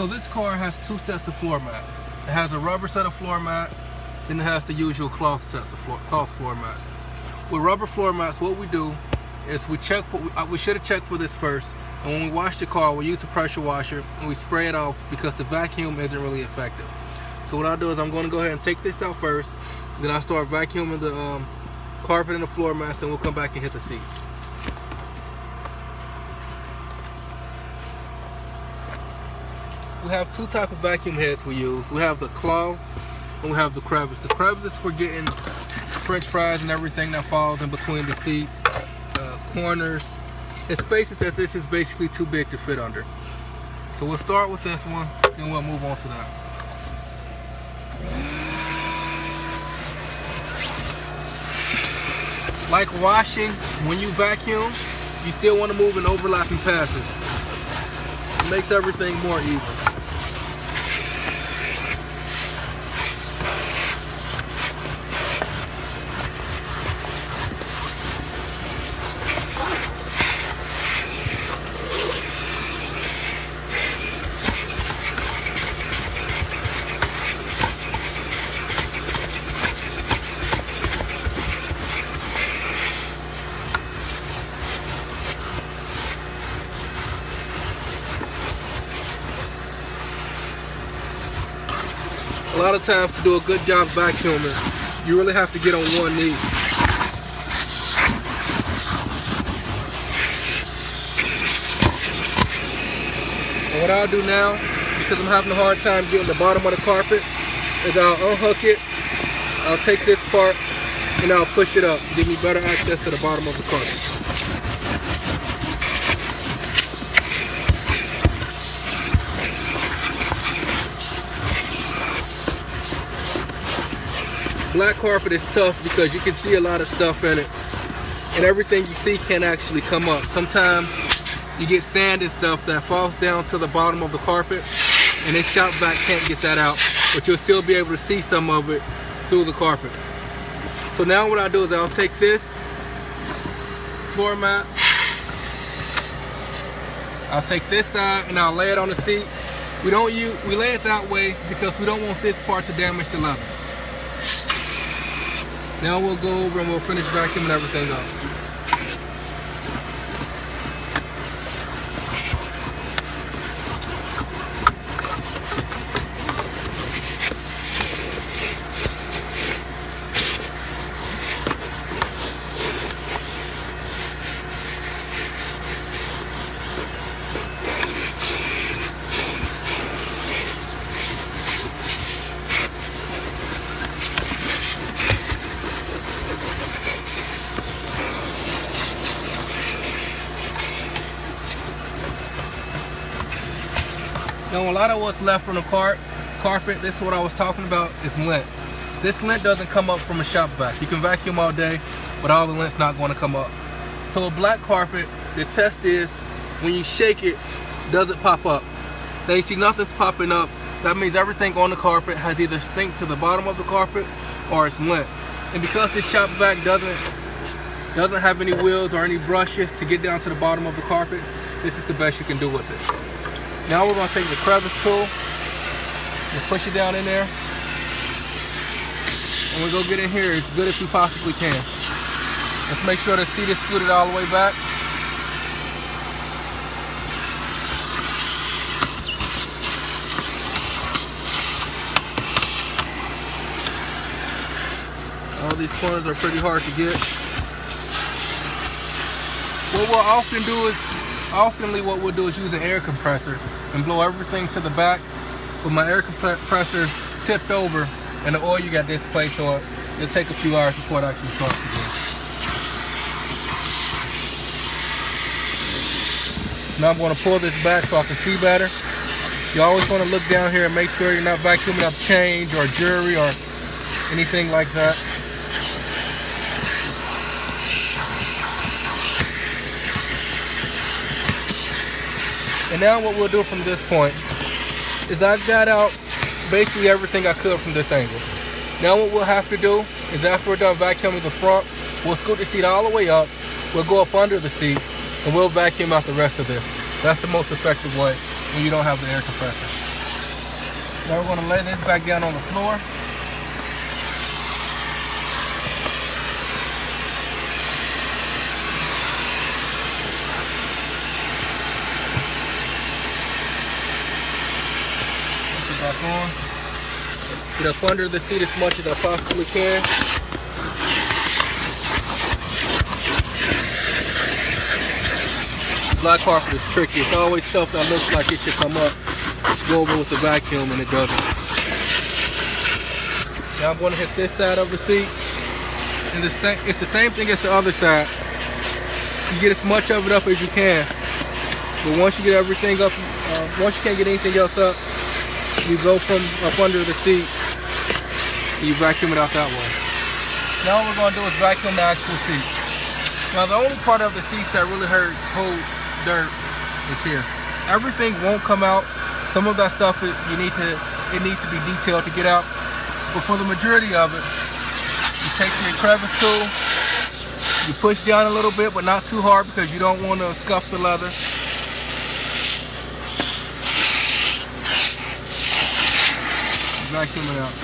So this car has two sets of floor mats. It has a rubber set of floor mat, then it has the usual cloth sets of cloth floor mats. With rubber floor mats, what we do is we check for, we should have checked for this first, and when we wash the car, we use a pressure washer and we spray it off because the vacuum isn't really effective. So what I'll do is I'm going to go ahead and take this out first, then I'll start vacuuming the carpet and the floor mats, then we'll come back and hit the seats. We have two types of vacuum heads we use. We have the claw and we have the crevice. The crevice is for getting French fries and everything that falls in between the seats, corners, and spaces that this is basically too big to fit under. So we'll start with this one, then we'll move on to that. Like washing, when you vacuum, you still want to move in overlapping passes. It makes everything more even. A lot of times to do a good job vacuuming, you really have to get on one knee. And what I'll do now, because I'm having a hard time getting the bottom of the carpet, is I'll unhook it, I'll take this part, and I'll push it up, give me better access to the bottom of the carpet. Black carpet is tough because you can see a lot of stuff in it, and everything you see can actually come up. Sometimes you get sand and stuff that falls down to the bottom of the carpet, and this shop vac can't get that out, but you'll still be able to see some of it through the carpet. So now what I'll do is I'll take this floor mat, I'll take this side and I'll lay it on the seat. We lay it that way because we don't want this part to damage the leather. Now we'll go over and we'll finish vacuuming everything up. Now a lot of what's left on the carpet, this is what I was talking about, is lint. This lint doesn't come up from a shop vac. You can vacuum all day, but all the lint's not going to come up. So a black carpet, the test is when you shake it, does it pop up? Now you see nothing's popping up. That means everything on the carpet has either sinked to the bottom of the carpet or it's lint. And because this shop vac doesn't have any wheels or any brushes to get down to the bottom of the carpet, this is the best you can do with it. Now we're going to take the crevice tool and push it down in there, and we'll go get in here as good as we possibly can. Let's make sure the seat is scooted all the way back. All these corners are pretty hard to get. What we'll do is use an air compressor and blow everything to the back, but my air compressor tipped over and the oil got displaced, so it'll take a few hours before it actually starts again. Now I'm going to pull this back so I can see better. You always want to look down here and make sure you're not vacuuming up change or jewelry or anything like that. And now what we'll do from this point is I got out basically everything I could from this angle. Now what we'll have to do is after we're done vacuuming the front, we'll scoot the seat all the way up, we'll go up under the seat, and we'll vacuum out the rest of this. That's the most effective way when you don't have the air compressor. Now we're going to lay this back down on the floor. Put it back on. Get up under the seat as much as I possibly can. Black carpet is tricky. It's always stuff that looks like it should come up. Go over with the vacuum and it doesn't. Now I'm going to hit this side of the seat. And it's the same thing as the other side. You get as much of it up as you can. But once you get everything up, once you can't get anything else up, you go from up under the seat and you vacuum it out that way. Now what we're going to do is vacuum the actual seat. Now the only part of the seats that really hold dirt is here. Everything won't come out. Some of that stuff it needs to be detailed to get out. But for the majority of it, you take your crevice tool, you push down a little bit, but not too hard because you don't want to scuff the leather. Vacuum it out.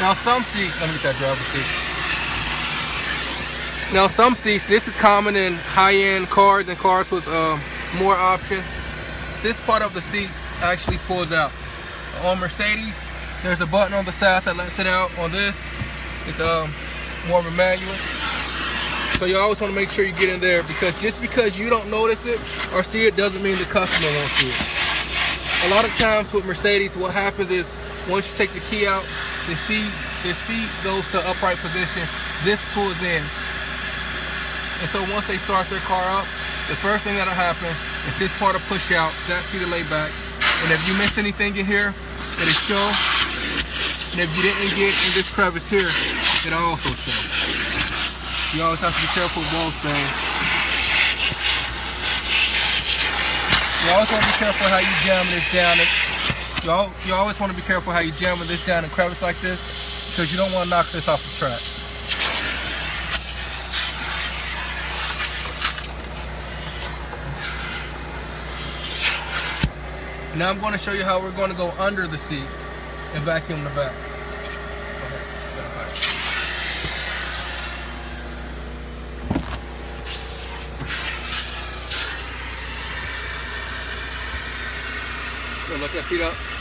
Now some seats, let me get that driver's seat. Now some seats, this is common in high-end cars and cars with more options. This part of the seat actually pulls out. On Mercedes, there's a button on the side that lets it out. On this, it's more of a manual. So you always want to make sure you get in there because just because you don't notice it or see it doesn't mean the customer won't see it. A lot of times with Mercedes, what happens is once you take the key out, the seat goes to upright position. This pulls in. And so once they start their car up, the first thing that'll happen is this part will push out, that seat will lay back. And if you missed anything in here, it'll show. And if you didn't get in this crevice here, it'll also show. You always have to be careful of those things. You always want to be careful how you jam this down. You always want to be careful how you jam this down in a crevice like this because you don't want to knock this off the track. Now I'm going to show you how we're going to go under the seat and vacuum the back. Lift that seat up.